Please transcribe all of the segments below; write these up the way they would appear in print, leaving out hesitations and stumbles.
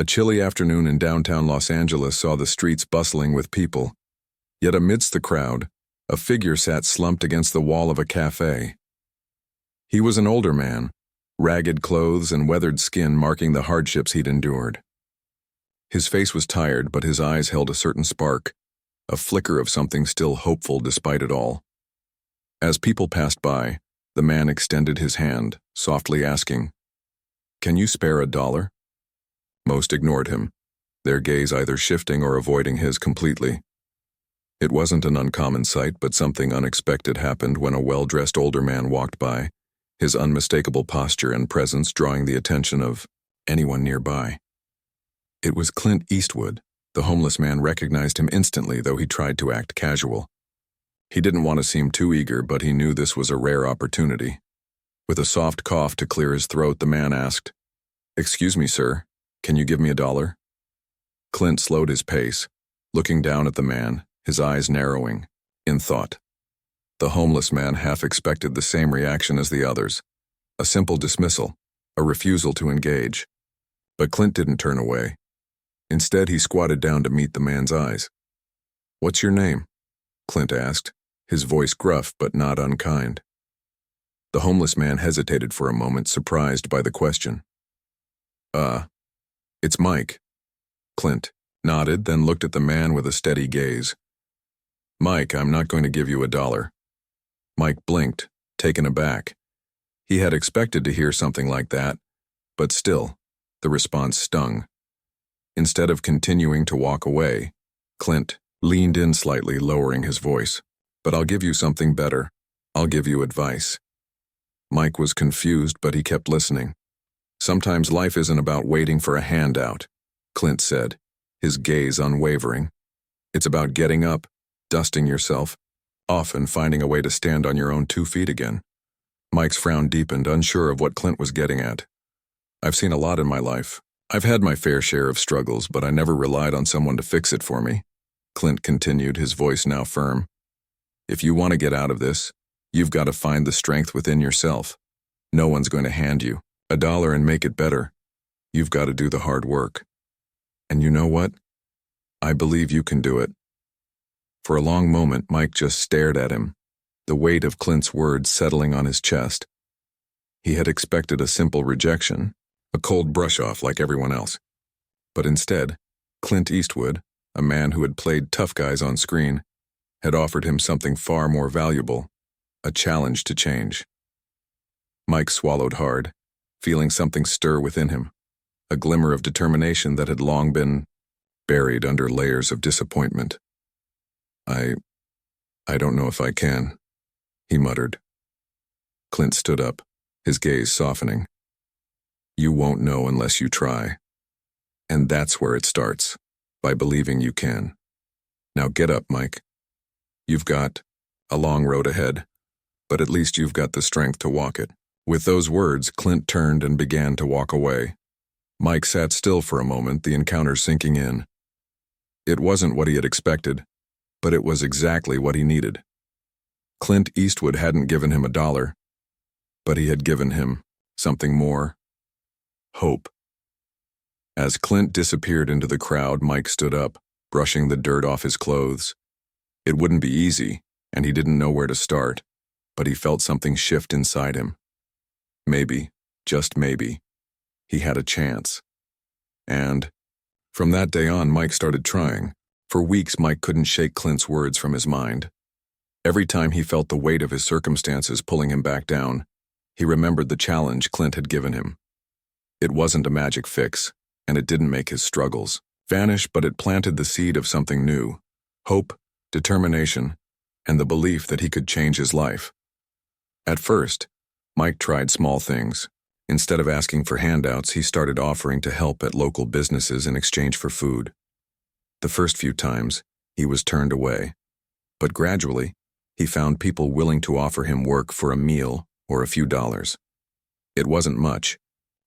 A chilly afternoon in downtown Los Angeles saw the streets bustling with people. Yet amidst the crowd, a figure sat slumped against the wall of a cafe. He was an older man, ragged clothes and weathered skin marking the hardships he'd endured. His face was tired, but his eyes held a certain spark, a flicker of something still hopeful despite it all. As people passed by, the man extended his hand, softly asking, "Can you spare $1?" Most ignored him, their gaze either shifting or avoiding his completely. It wasn't an uncommon sight, but something unexpected happened when a well-dressed older man walked by, his unmistakable posture and presence drawing the attention of anyone nearby. It was Clint Eastwood. The homeless man recognized him instantly, though he tried to act casual. He didn't want to seem too eager, but he knew this was a rare opportunity. With a soft cough to clear his throat, the man asked, "Excuse me, sir, can you give me $1?" Clint slowed his pace, looking down at the man, his eyes narrowing, in thought. The homeless man half expected the same reaction as the others, a simple dismissal, a refusal to engage. But Clint didn't turn away. Instead, he squatted down to meet the man's eyes. "What's your name?" Clint asked, his voice gruff but not unkind. The homeless man hesitated for a moment, surprised by the question. It's Mike." Clint nodded, then looked at the man with a steady gaze. "Mike, I'm not going to give you $1." Mike blinked, taken aback. He had expected to hear something like that, but still, the response stung. Instead of continuing to walk away, Clint leaned in slightly, lowering his voice. "But I'll give you something better. I'll give you advice." Mike was confused, but he kept listening. "Sometimes life isn't about waiting for a handout," Clint said, his gaze unwavering. "It's about getting up, dusting yourself, often finding a way to stand on your own 2 feet again." Mike's frown deepened, unsure of what Clint was getting at. "I've seen a lot in my life. I've had my fair share of struggles, but I never relied on someone to fix it for me," Clint continued, his voice now firm. "If you want to get out of this, you've got to find the strength within yourself. No one's going to hand you $1 and make it better. You've got to do the hard work. And you know what? I believe you can do it." For a long moment, Mike just stared at him, the weight of Clint's words settling on his chest. He had expected a simple rejection, a cold brush-off like everyone else. But instead, Clint Eastwood, a man who had played tough guys on screen, had offered him something far more valuable, a challenge to change. Mike swallowed hard, feeling something stir within him, a glimmer of determination that had long been buried under layers of disappointment. I don't know if I can," he muttered. Clint stood up, his gaze softening. "You won't know unless you try. And that's where it starts, by believing you can. Now get up, Mike. You've got a long road ahead, but at least you've got the strength to walk it." With those words, Clint turned and began to walk away. Mike sat still for a moment, the encounter sinking in. It wasn't what he had expected, but it was exactly what he needed. Clint Eastwood hadn't given him $1, but he had given him something more: hope. As Clint disappeared into the crowd, Mike stood up, brushing the dirt off his clothes. It wouldn't be easy, and he didn't know where to start, but he felt something shift inside him. Maybe, just maybe, he had a chance. And from that day on, Mike started trying. For weeks, Mike couldn't shake Clint's words from his mind. Every time he felt the weight of his circumstances pulling him back down, he remembered the challenge Clint had given him. It wasn't a magic fix, and it didn't make his struggles vanish, but it planted the seed of something new: hope, determination, and the belief that he could change his life. At first, Mike tried small things. Instead of asking for handouts, he started offering to help at local businesses in exchange for food. The first few times, he was turned away. But gradually, he found people willing to offer him work for a meal or a few dollars. It wasn't much,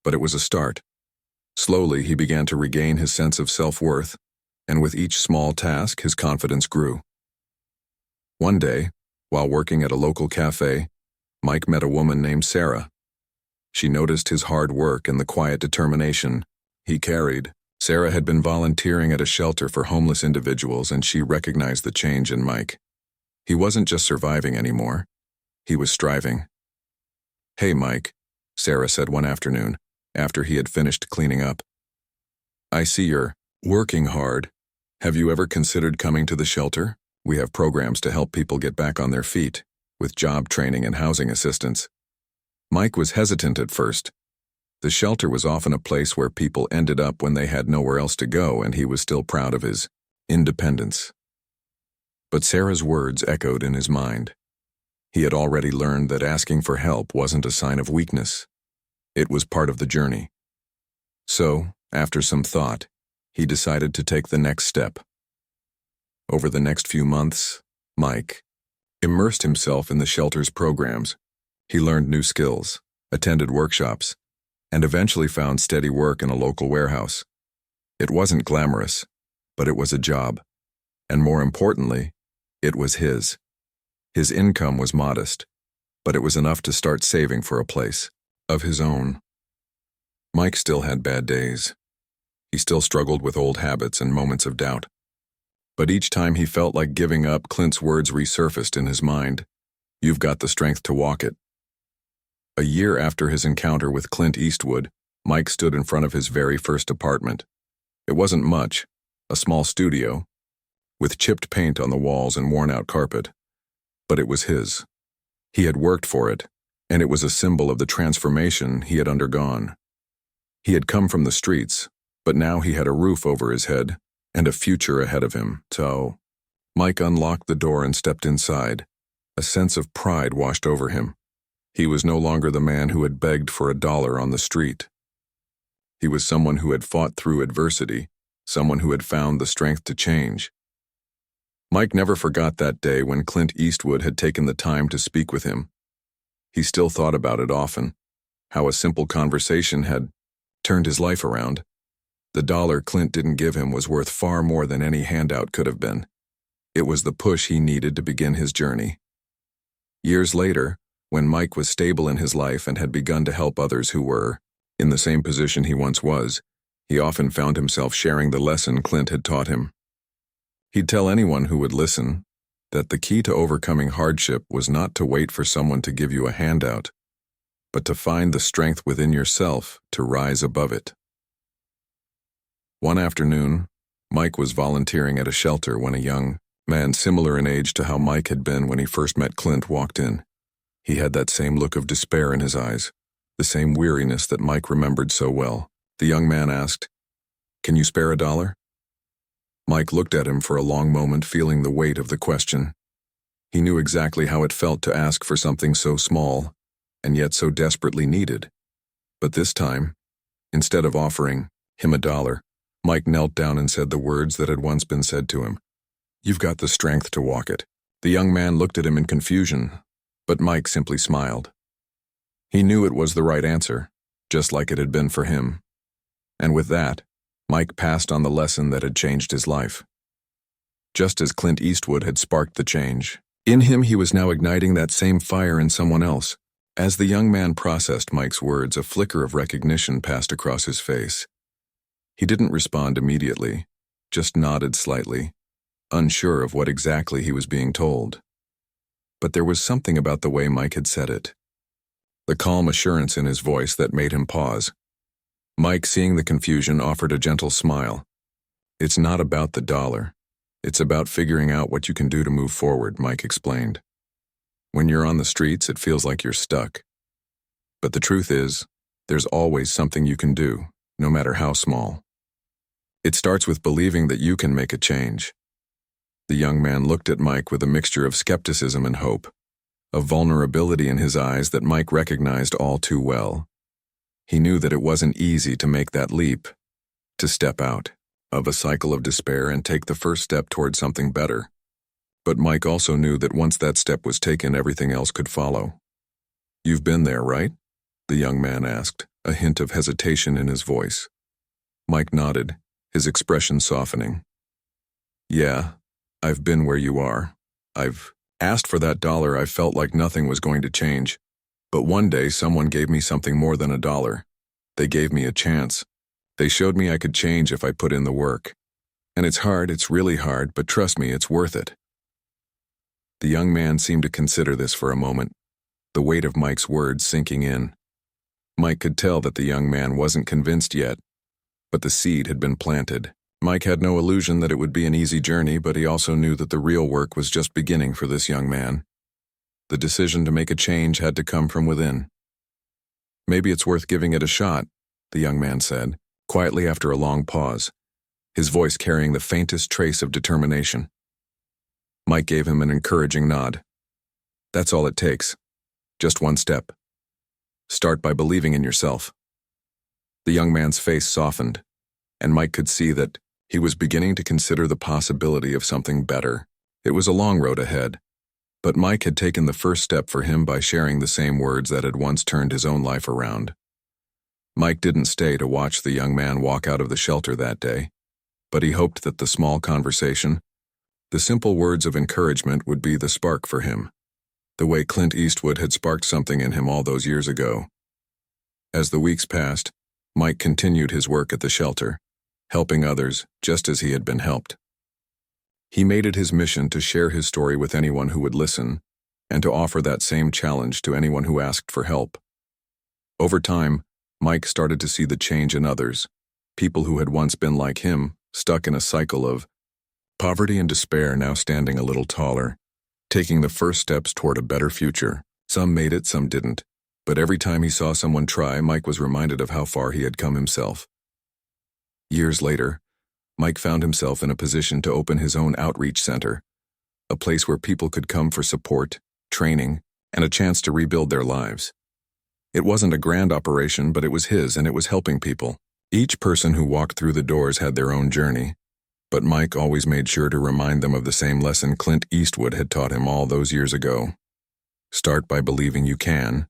but it was a start. Slowly, he began to regain his sense of self-worth, and with each small task, his confidence grew. One day, while working at a local cafe, Mike met a woman named Sarah. She noticed his hard work and the quiet determination he carried, Sarah had been volunteering at a shelter for homeless individuals, and she recognized the change in Mike. He wasn't just surviving anymore. He was striving. "Hey, Mike," Sarah said one afternoon, after he had finished cleaning up. "I see you're working hard. Have you ever considered coming to the shelter? We have programs to help people get back on their feet, with job training and housing assistance." Mike was hesitant at first. The shelter was often a place where people ended up when they had nowhere else to go, and he was still proud of his independence. But Sarah's words echoed in his mind. He had already learned that asking for help wasn't a sign of weakness. It was part of the journey. So, after some thought, he decided to take the next step. Over the next few months, Mike immersed himself in the shelter's programs. He learned new skills, attended workshops, and eventually found steady work in a local warehouse. It wasn't glamorous, but it was a job. And more importantly, it was his. His income was modest, but it was enough to start saving for a place of his own. Mike still had bad days. He still struggled with old habits and moments of doubt. But each time he felt like giving up, Clint's words resurfaced in his mind. "You've got the strength to walk it." A year after his encounter with Clint Eastwood, Mike stood in front of his very first apartment. It wasn't much, a small studio, with chipped paint on the walls and worn-out carpet. But it was his. He had worked for it, and it was a symbol of the transformation he had undergone. He had come from the streets, but now he had a roof over his head and a future ahead of him. So, Mike unlocked the door and stepped inside. A sense of pride washed over him. He was no longer the man who had begged for $1 on the street. He was someone who had fought through adversity, someone who had found the strength to change. Mike never forgot that day when Clint Eastwood had taken the time to speak with him. He still thought about it often, how a simple conversation had turned his life around. The $1 Clint didn't give him was worth far more than any handout could have been. It was the push he needed to begin his journey. Years later, when Mike was stable in his life and had begun to help others who were in the same position he once was, he often found himself sharing the lesson Clint had taught him. He'd tell anyone who would listen that the key to overcoming hardship was not to wait for someone to give you a handout, but to find the strength within yourself to rise above it. One afternoon, Mike was volunteering at a shelter when a young man similar in age to how Mike had been when he first met Clint walked in. He had that same look of despair in his eyes, the same weariness that Mike remembered so well. The young man asked, "Can you spare $1?" Mike looked at him for a long moment, feeling the weight of the question. He knew exactly how it felt to ask for something so small, and yet so desperately needed. But this time, instead of offering him $1, Mike knelt down and said the words that had once been said to him. "You've got the strength to walk it." The young man looked at him in confusion, but Mike simply smiled. He knew it was the right answer, just like it had been for him. And with that, Mike passed on the lesson that had changed his life. Just as Clint Eastwood had sparked the change, in him he was now igniting that same fire in someone else. As the young man processed Mike's words, a flicker of recognition passed across his face. He didn't respond immediately, just nodded slightly, unsure of what exactly he was being told. But there was something about the way Mike had said it, the calm assurance in his voice that made him pause. Mike, seeing the confusion, offered a gentle smile. "It's not about the $1. It's about figuring out what you can do to move forward," Mike explained. "When you're on the streets, it feels like you're stuck. But the truth is, there's always something you can do, no matter how small. It starts with believing that you can make a change." The young man looked at Mike with a mixture of skepticism and hope, a vulnerability in his eyes that Mike recognized all too well. He knew that it wasn't easy to make that leap, to step out of a cycle of despair and take the first step toward something better. But Mike also knew that once that step was taken, everything else could follow. "You've been there, right?" the young man asked, a hint of hesitation in his voice. Mike nodded, his expression softening. "Yeah, I've been where you are. I've asked for that $1. I felt like nothing was going to change. But one day someone gave me something more than $1. They gave me a chance. They showed me I could change if I put in the work. And it's hard, it's really hard, but trust me, it's worth it. The young man seemed to consider this for a moment, the weight of Mike's words sinking in. Mike could tell that the young man wasn't convinced yet, but the seed had been planted. Mike had no illusion that it would be an easy journey, but he also knew that the real work was just beginning for this young man. The decision to make a change had to come from within. Maybe it's worth giving it a shot, the young man said, quietly after a long pause, his voice carrying the faintest trace of determination. Mike gave him an encouraging nod. That's all it takes. Just one step. Start by believing in yourself. The young man's face softened, and Mike could see that he was beginning to consider the possibility of something better. It was a long road ahead, but Mike had taken the first step for him by sharing the same words that had once turned his own life around. Mike didn't stay to watch the young man walk out of the shelter that day, but he hoped that the small conversation, the simple words of encouragement would be the spark for him, the way Clint Eastwood had sparked something in him all those years ago. As the weeks passed, Mike continued his work at the shelter, helping others just as he had been helped. He made it his mission to share his story with anyone who would listen, and to offer that same challenge to anyone who asked for help. Over time, Mike started to see the change in others, people who had once been like him, stuck in a cycle of poverty and despair, now standing a little taller, taking the first steps toward a better future. Some made it, some didn't, but every time he saw someone try, Mike was reminded of how far he had come himself. Years later, Mike found himself in a position to open his own outreach center, a place where people could come for support, training, and a chance to rebuild their lives. It wasn't a grand operation, but it was his, and it was helping people. Each person who walked through the doors had their own journey, but Mike always made sure to remind them of the same lesson Clint Eastwood had taught him all those years ago. Start by believing you can,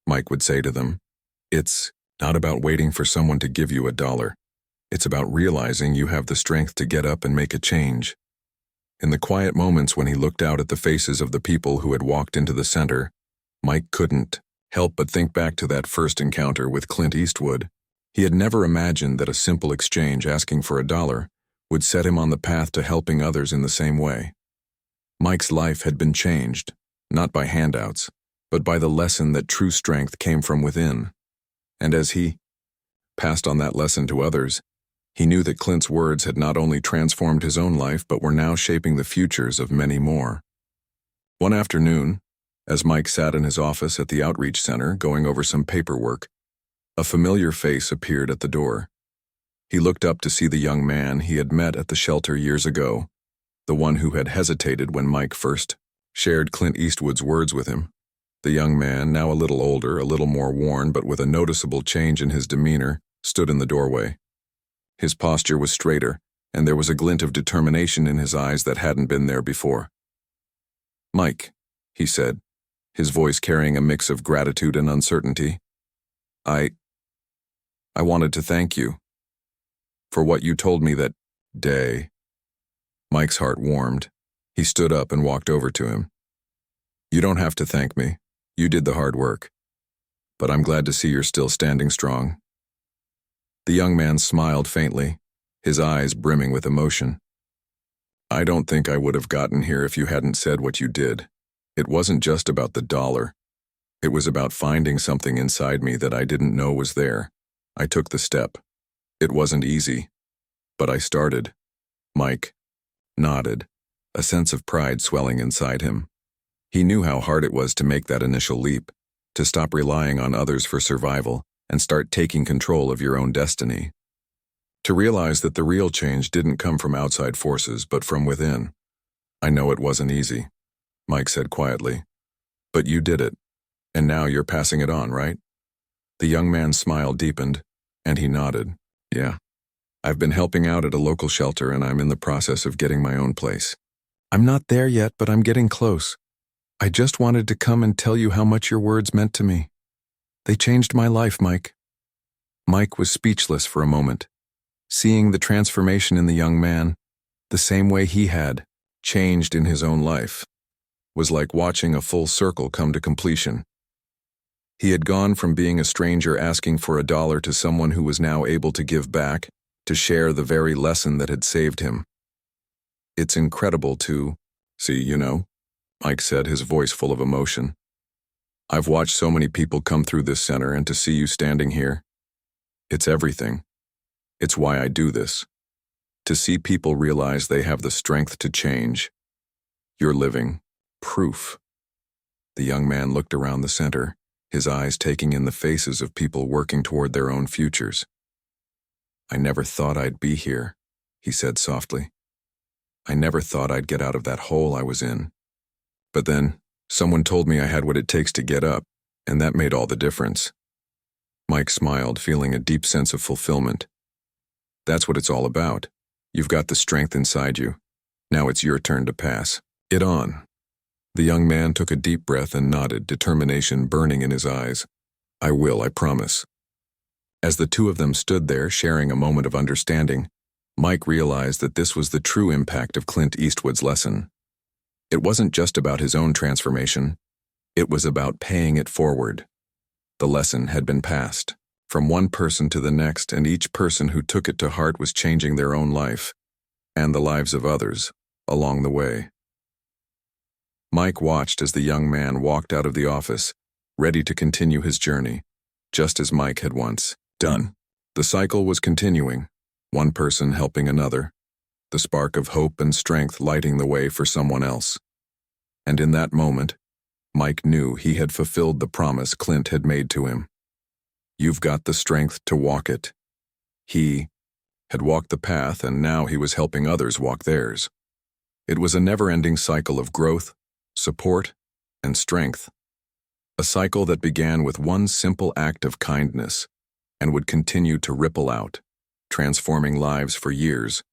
Mike would say to them. It's not about waiting for someone to give you $1. It's about realizing you have the strength to get up and make a change. In the quiet moments when he looked out at the faces of the people who had walked into the center, Mike couldn't help but think back to that first encounter with Clint Eastwood. He had never imagined that a simple exchange asking for $1 would set him on the path to helping others in the same way. Mike's life had been changed, not by handouts, but by the lesson that true strength came from within. And as he passed on that lesson to others, he knew that Clint's words had not only transformed his own life, but were now shaping the futures of many more. One afternoon, as Mike sat in his office at the outreach center going over some paperwork, a familiar face appeared at the door. He looked up to see the young man he had met at the shelter years ago, the one who had hesitated when Mike first shared Clint Eastwood's words with him. The young man, now a little older, a little more worn, but with a noticeable change in his demeanor, stood in the doorway. His posture was straighter, and there was a glint of determination in his eyes that hadn't been there before. "Mike," he said, his voice carrying a mix of gratitude and uncertainty, I wanted to thank you for what you told me that day." Mike's heart warmed. He stood up and walked over to him. "You don't have to thank me. You did the hard work. But I'm glad to see you're still standing strong." The young man smiled faintly, his eyes brimming with emotion. "I don't think I would have gotten here if you hadn't said what you did. It wasn't just about the $1. It was about finding something inside me that I didn't know was there. I took the step. It wasn't easy, but I started." Mike nodded, a sense of pride swelling inside him. He knew how hard it was to make that initial leap, to stop relying on others for survival and start taking control of your own destiny. To realize that the real change didn't come from outside forces, but from within. "I know it wasn't easy," Mike said quietly, "but you did it, and now you're passing it on, right?" The young man's smile deepened, and he nodded. "Yeah. I've been helping out at a local shelter, and I'm in the process of getting my own place. I'm not there yet, but I'm getting close. I just wanted to come and tell you how much your words meant to me. They changed my life, Mike." Mike was speechless for a moment. Seeing the transformation in the young man, the same way he had changed in his own life, was like watching a full circle come to completion. He had gone from being a stranger asking for $1 to someone who was now able to give back, to share the very lesson that had saved him. It's incredible to see, Mike said, his voice full of emotion. I've watched so many people come through this center, and to see you standing here, it's everything. It's why I do this. To see people realize they have the strength to change. You're living proof. The young man looked around the center, his eyes taking in the faces of people working toward their own futures. I never thought I'd be here, he said softly. I never thought I'd get out of that hole I was in. But then, someone told me I had what it takes to get up, and that made all the difference. Mike smiled, feeling a deep sense of fulfillment. That's what it's all about. You've got the strength inside you. Now it's your turn to pass it on. The young man took a deep breath and nodded, determination burning in his eyes. I will, I promise. As the two of them stood there, sharing a moment of understanding, Mike realized that this was the true impact of Clint Eastwood's lesson. It wasn't just about his own transformation. It was about paying it forward. The lesson had been passed, from one person to the next, and each person who took it to heart was changing their own life, and the lives of others, along the way. Mike watched as the young man walked out of the office, ready to continue his journey, just as Mike had once done. The cycle was continuing, one person helping another, the spark of hope and strength lighting the way for someone else. And in that moment, Mike knew he had fulfilled the promise Clint had made to him. You've got the strength to walk it. He had walked the path, and now he was helping others walk theirs. It was a never-ending cycle of growth, support, and strength. A cycle that began with one simple act of kindness and would continue to ripple out, transforming lives for years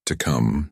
to come.